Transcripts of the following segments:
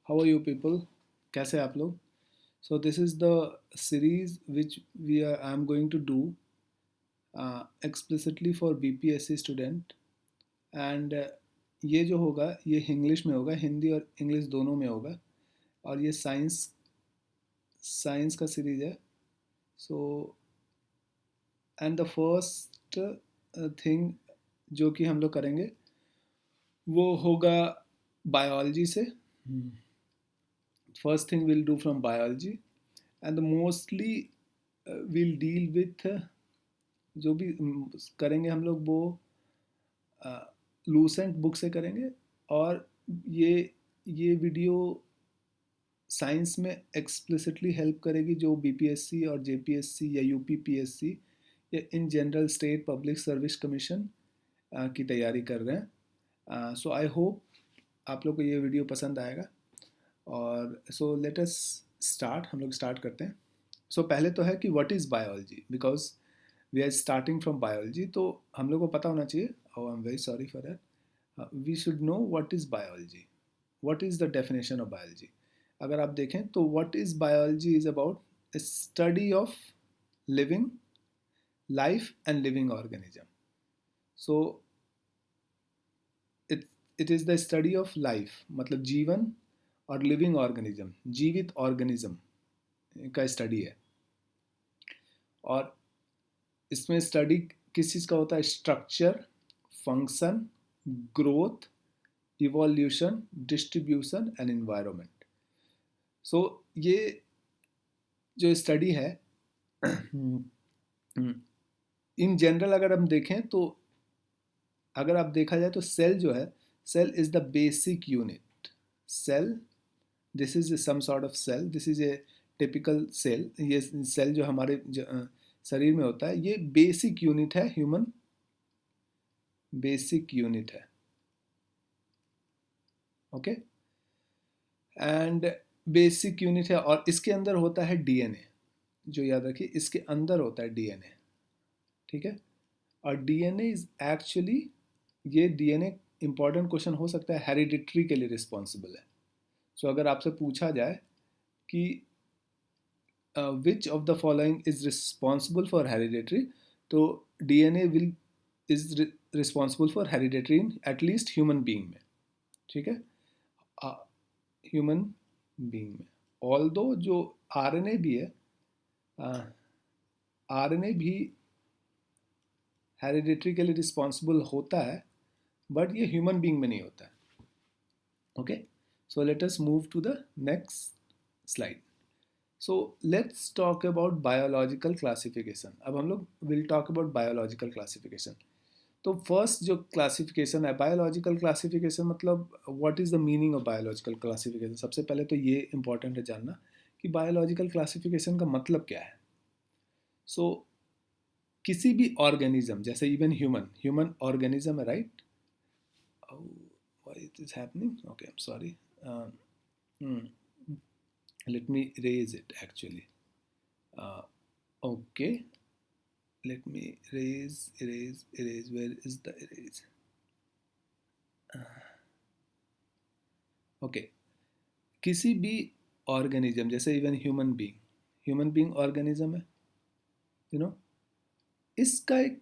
How are you people? कैसे हैं आप लोग? So this is the series which I am going to do explicitly for BPSC student and ये जो होगा ये इंग्लिश में होगा, हिंदी और इंग्लिश दोनों में होगा और ये साइंस साइंस का सीरीज है. So and the first thing जो कि हम लोग करेंगे वो होगा बायोलॉजी से. First thing we'll do from biology and the mostly we'll deal with जो भी करेंगे हम लोग वो लूसेंट बुक से करेंगे. और ये ये वीडियो साइंस में एक्सप्लिसिटली हेल्प करेगी जो बीपीएससी और जेपीएससी या यूपीपीएससी या in general state public service commission की तैयारी कर रहे हैं. सो आई होप आप लोग को ये वीडियो पसंद आएगा. और सो लेट अस स्टार्ट. हम लोग स्टार्ट करते हैं. सो पहले तो है कि what is biology, because we are starting from biology तो हम लोग को पता होना चाहिए. I am very sorry for that. We should know what is biology, what is the definition of biology. अगर आप देखें तो what is biology is about study of living life and living organism. So it is the study of life, मतलब जीवन, और living organism जीवित organism का study है. और इसमें स्टडी किस चीज़ का होता है? Structure, function, growth, evolution, distribution and environment. So ये जो स्टडी है इन जनरल अगर हम देखें तो अगर आप देखा जाए तो सेल जो है, cell is the basic unit. Cell, this is some sort of cell, this is a typical cell. ये सेल जो हमारे शरीर में होता है ये बेसिक यूनिट है, ह्यूमन बेसिक यूनिट है. ओके, एंड बेसिक यूनिट है और इसके अंदर होता है डीएनए. जो याद रखिए इसके अंदर होता है डीएनए. ठीक है, और डीएनए इज एक्चुअली, ये डीएनए इंपॉर्टेंट क्वेश्चन हो सकता है, हेरिडिटरी के लिए रिस्पॉन्सिबल है. सो अगर आपसे पूछा जाए कि which of the following is responsible for hereditary, तो DNA will is responsible for hereditary in at least human being में. ठीक है, ह्यूमन बीइंग में. ऑल्दो जो आरएनए भी है, आरएनए भी हेरिडिटरी के लिए रिस्पॉन्सिबल होता है बट ये ह्यूमन बीइंग में नहीं होता है. Okay, so let us move to the next slide. So let's talk about biological classification. अब हम लोग will talk about biological classification. तो फर्स्ट जो क्लासिफिकेशन है बायोलॉजिकल क्लासिफिकेशन, मतलब what is the meaning of biological classification. सबसे पहले तो ये इंपॉर्टेंट है जानना कि बायोलॉजिकल क्लासिफिकेशन का मतलब क्या है. सो किसी भी ऑर्गेनिज्म, जैसे इवन ह्यूमन ऑर्गेनिज्म है, right? Why it is happening? Okay, I am sorry. Let me erase it actually. Okay, let me erase. Where is the erase? Okay, किसी भी ऑर्गेनिज्म जैसे इवन ह्यूमन बीइंग ऑर्गेनिज्म है, you know, इसका एक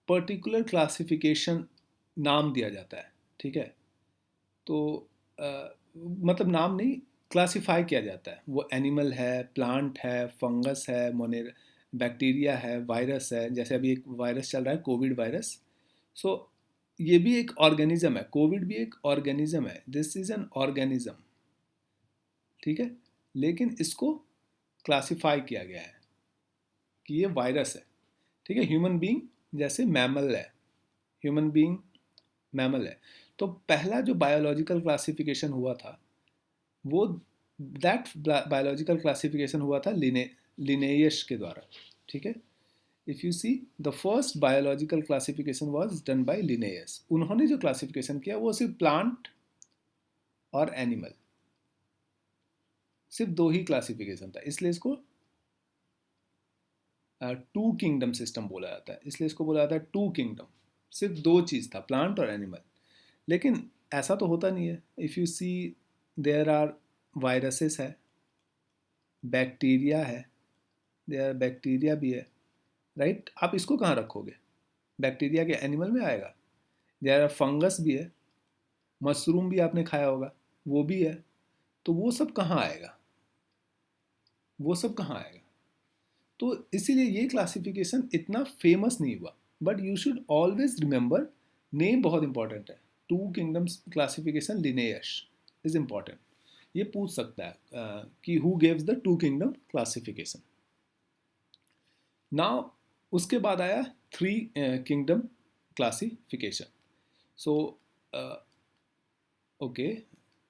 particular classification नाम दिया जाता है. ठीक है, तो मतलब नाम नहीं, क्लासिफाई किया जाता है. वो एनिमल है, प्लांट है, फंगस है, मोनेर बैक्टीरिया है, वायरस है. जैसे अभी एक वायरस चल रहा है, कोविड वायरस. सो ये भी एक ऑर्गेनिज्म है, कोविड भी एक ऑर्गेनिज्म है. This is an organism. ठीक है, लेकिन इसको क्लासिफाई किया गया है कि ये वायरस है. ठीक है, ह्यूमन बीइंग जैसे मैमल है, ह्यूमन बीइंग मैमल है. तो पहला जो बायोलॉजिकल क्लासिफिकेशन हुआ था वो दैट बायोलॉजिकल क्लासिफिकेशन हुआ था लिनेयस के द्वारा. ठीक है, if you see the first biological classification was done by Linnaeus. उन्होंने जो क्लासिफिकेशन किया वो सिर्फ प्लांट और एनिमल, सिर्फ दो ही क्लासिफिकेशन था. इसलिए इसको टू किंगडम सिस्टम बोला जाता है. इसलिए इसको बोला जाता है टू किंगडम. सिर्फ दो चीज़ था, प्लांट और एनिमल. लेकिन ऐसा तो होता नहीं है. If you see there are viruses है, बैक्टीरिया है, देयर बैक्टीरिया भी है, राइट। आप इसको कहाँ रखोगे? बैक्टीरिया के एनिमल में आएगा। देयर फंगस भी है, मशरूम भी आपने खाया होगा, वो भी है। तो वो सब कहाँ आएगा? वो सब कहाँ आएगा? तो इसीलिए ये क्लासिफिकेशन इतना फेमस नहीं हुआ। But you should always remember, name बहुत इंपॉर्टेंट है। Two kingdoms classification Linnaeus is important. ये पूछ सकता है कि who gives the two kingdom classification. Now उसके बाद आया three kingdom classification. So okay,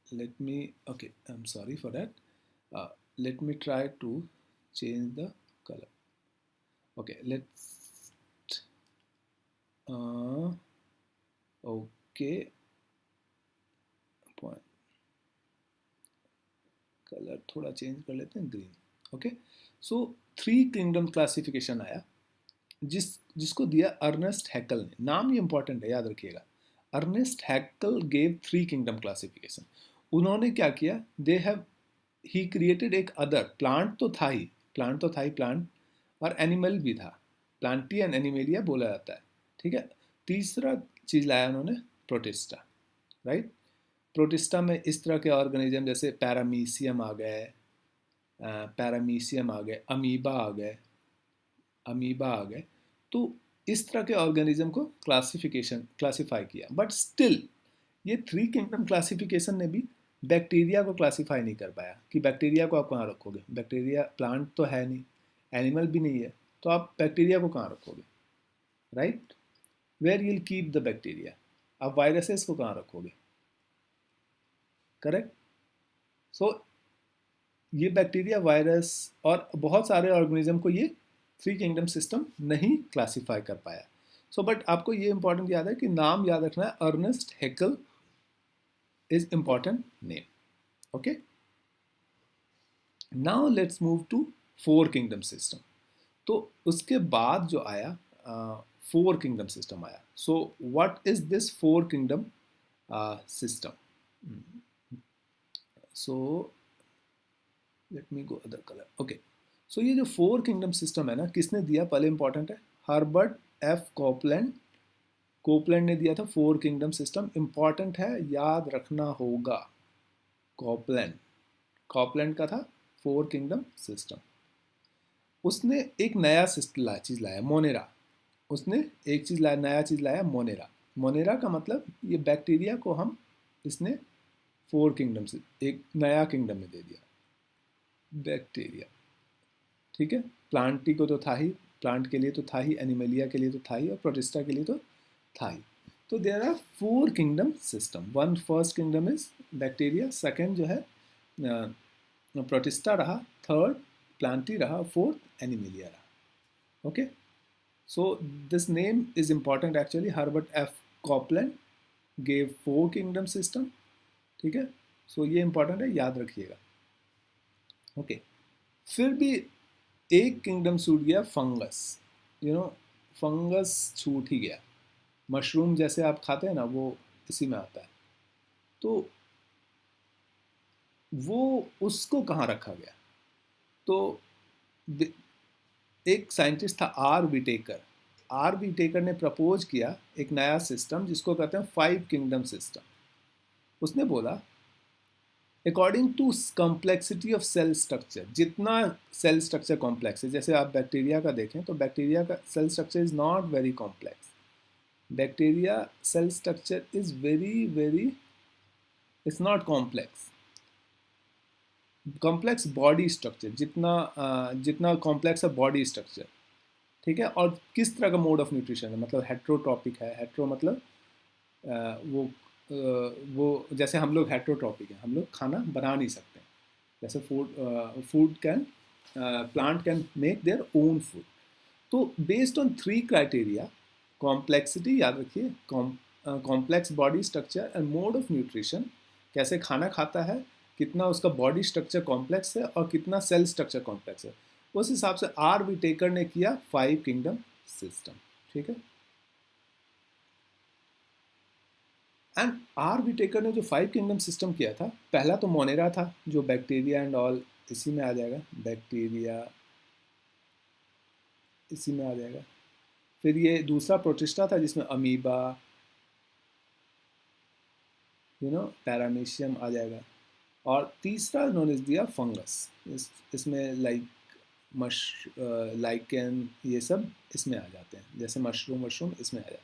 let me, okay, I'm sorry for that. Let me try to change the color. Okay, let's okay, point colour थोड़ा change कर लेते हैं, green. Okay, so three kingdom classification आया, जिसको दिया Ernest हैकल ने। नाम ही important है, याद रखिएगा। Ernest Haeckel gave three kingdom classification. उन्होंने क्या किया? दे हैव ही क्रिएटेड एक अदर प्लांट तो था ही, प्लांट और एनिमल भी था। प्लांटी एंड एनिमेलिया बोला जाता है, ठीक है। तीसरा चीज लाया उन्होंने, प्रोटिस्टा, राइट। प्रोटिस्टा में इस तरह के ऑर्गेनिज्म जैसे पैरामीशियम आ गए, अमीबा आ गए। तो इस तरह के ऑर्गेनिज्म को क्लासिफाई किया। बट स्टिल ये थ्री किंगडम क्लासिफिकेशन ने भी बैक्टीरिया को क्लासिफाई नहीं कर पाया कि बैक्टीरिया को आप कहाँ रखोगे। बैक्टीरिया प्लांट तो है नहीं, एनिमल भी नहीं है, तो आप बैक्टीरिया को कहाँ रखोगे, right. Where you'll keep the bacteria? आप वायरसेस को कहाँ रखोगे, करेक्ट। सो ये बैक्टीरिया, वायरस और बहुत सारे ऑर्गेनिज्म को ये थ्री किंगडम सिस्टम नहीं क्लासिफाई कर पाया। सो बट आपको ये इंपॉर्टेंट याद है कि नाम याद रखना है, Ernest Haeckel is important name. Okay, now let's move to four kingdom system. तो उसके बाद जो आया फोर किंगडम सिस्टम आया। So what is this four kingdom system? So let me go other colour. Okay, so ये जो four kingdom system है ना, किसने दिया? पहले इंपॉर्टेंट है, हर्बर्ट एफ कोपलैंड ने दिया था फोर किंगडम सिस्टम। इंपॉर्टेंट है, याद रखना होगा। कॉपलैंड का था फोर किंगडम सिस्टम। उसने एक नया चीज लाया, मोनेरा। उसने एक चीज लाया, नया चीज लाया, मोनेरा। मोनेरा का मतलब ये बैक्टीरिया को हम इसने फोर किंगडम से एक नया किंगडम में दे दिया, बैक्टीरिया, ठीक है। प्लांटी को तो था ही, प्लांट के लिए तो था ही, एनिमलिया के लिए तो था ही, और प्रोटिस्टा के लिए तो था ही। तो there are four kingdom system. One first kingdom is bacteria, second जो है प्रोटिस्टा रहा, थर्ड प्लांटी रहा, फोर्थ एनिमलिया रहा। Okay, so this name is important actually. Herbert F Copeland gave four kingdom system, ठीक है। सो ये इंपॉर्टेंट है, याद रखिएगा। ओके, फिर भी एक किंगडम छूट गया, फंगस। फंगस छूट ही गया। मशरूम जैसे आप खाते हैं ना, वो इसी में आता है। तो वो उसको कहाँ रखा गया? तो एक साइंटिस्ट था, आर विटेकर ने प्रपोज किया एक नया सिस्टम जिसको कहते हैं फाइव किंगडम सिस्टम। उसने बोला, according to complexity of cell structure, जितना सेल स्ट्रक्चर कॉम्प्लेक्स है, जैसे आप बैक्टीरिया का देखें तो बैक्टीरिया का cell structure is not very complex. Bacteria cell structure is very it's not complex. Complex body structure, जितना कॉम्प्लेक्स है बॉडी स्ट्रक्चर, ठीक है। और किस तरह का मोड ऑफ न्यूट्रिशन है, मतलब हेट्रोट्रॉपिक है। हेट्रो मतलब वो जैसे हम लोग हेट्रोट्रॉपिक हैं, हम लोग खाना बना नहीं सकते। जैसे plant can make their own food. तो based on three criteria, complexity याद रखिए, complex body structure and mode of nutrition, कैसे खाना खाता है, कितना उसका बॉडी स्ट्रक्चर कॉम्प्लेक्स है और कितना सेल स्ट्रक्चर कॉम्प्लेक्स है, उस हिसाब से आर विटेकर ने किया फाइव किंगडम सिस्टम, ठीक है। एंड आर विटेकर ने जो 5 किंगडम सिस्टम किया था, पहला तो मोनेरा था जो बैक्टीरिया एंड ऑल इसी में आ जाएगा, बैक्टीरिया इसी में आ जाएगा। फिर ये दूसरा प्रोटिस्टा था जिसमें अमीबा, पैरामीशियम आ जाएगा। और तीसरा उन्होंने दिया फंगस, इसमें लाइक लाइकेन, ये सब इसमें आ जाते हैं, जैसे मशरूम इसमें आ जाते हैं।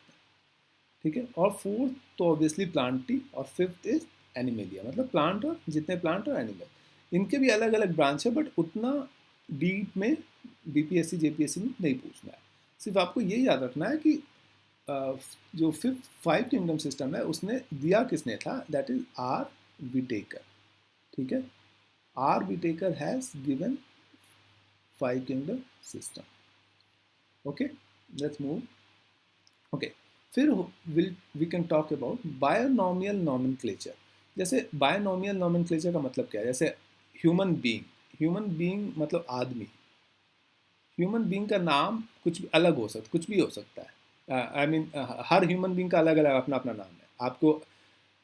ठीक है, और फोर्थ तो ऑब्वियसली प्लांटी, और फिफ्थ इज एनिमेलिया, मतलब प्लांट, और जितने प्लांट और एनिमल, इनके भी अलग अलग ब्रांच है, बट उतना डीप में बीपीएससी जेपीएससी में नहीं पूछना है। सिर्फ आपको ये याद रखना है कि जो फिफ्थ 5 किंगडम सिस्टम है उसने दिया किसने था, दैट इज आर विटेकर। ठीक है, R Whittaker has given 5 kingdom system. Okay, let's move. Okay, फिर we can talk about binomial nomenclature. जैसे बायोनॉमियल नॉमेनक्लेचर का मतलब क्या है, जैसे ह्यूमन बीइंग, ह्यूमन बीइंग मतलब आदमी, ह्यूमन बीइंग का नाम कुछ अलग हो सकता, कुछ भी हो सकता है। I mean her human being का अलग अलग अपना अपना नाम है। आपको,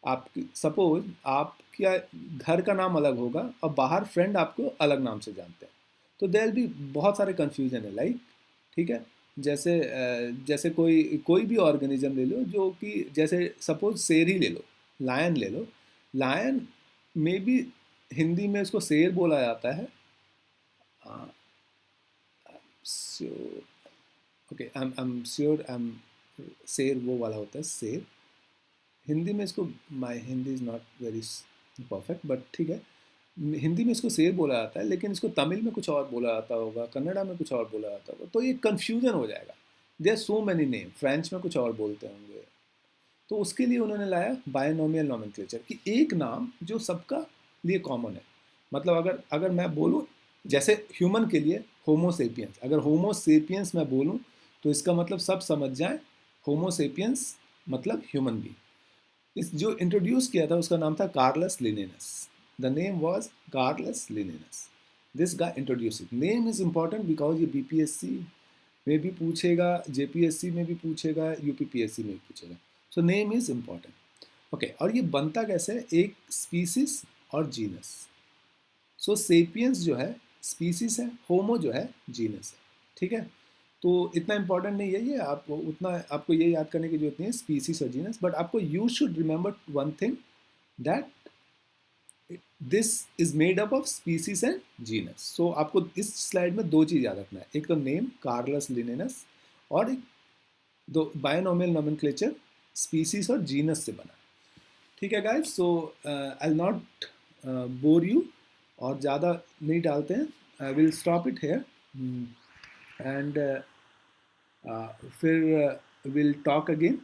आप सपोज आपका घर का नाम अलग होगा और बाहर फ्रेंड आपको अलग नाम से जानते हैं, तो देयर भी बहुत सारे कन्फ्यूजन है, लाइक, ठीक है। जैसे कोई कोई भी ऑर्गेनिज्म ले लो, जो कि जैसे सपोज शेर ही ले लो, लायन ले लो, लायन में भी हिंदी में इसको शेर बोला जाता है। Okay, I am sure, I am, शेर वो वाला होता है शेर, हिंदी में इसको, my Hindi is not very perfect, but ठीक है, हिंदी में इसको शेर बोला जाता है, लेकिन इसको तमिल में कुछ और बोला जाता होगा, कन्नड़ा में कुछ और बोला जाता होगा, तो ये कन्फ्यूजन हो जाएगा। They are so many name, French में कुछ और बोलते होंगे, तो उसके लिए उन्होंने लाया बायोनोमियल नॉमेनक्लेचर, कि एक नाम जो सबका लिए कॉमन है। मतलब अगर मैं बोलूँ, जैसे ह्यूमन के लिए होमोसेपियंस, अगर होमोसेपियंस मैं बोलूँ तो इसका मतलब सब समझ जाए, होमोसेपियंस मतलब ह्यूमन बीइंग। इस जो इंट्रोड्यूस किया था उसका नाम था Carolus Linnaeus. The name was Carolus Linnaeus. This guy introduce it. Name is important because ये बीपीएससी में भी पूछेगा, जेपीएससी में भी पूछेगा, यूपीपीएससी में भी पूछेगा। So name is important. Okay, और ये बनता कैसे है, एक स्पीसीज और जीनस। सो सेपियंस जो है स्पीसीज है, होमो जो है जीनस है। ठीक है, तो इतना इंपॉर्टेंट नहीं है ये, आपको उतना, आपको ये याद करने की जरूरत नहीं है स्पीसीज और जीनस, बट आपको you should remember one thing, that this is made up of species and genus. So आपको इस स्लाइड में दो चीज याद रखना है, एक तो नेम कार्लस लिनेनस, और एक दो बायोनॉमियल नोमेनक्लेचर स्पीसीज और जीनस से बना। ठीक है guys, so I will not bore you, और ज़्यादा नहीं डालते हैं, I will stop it here, and फिर विल टॉक अगेन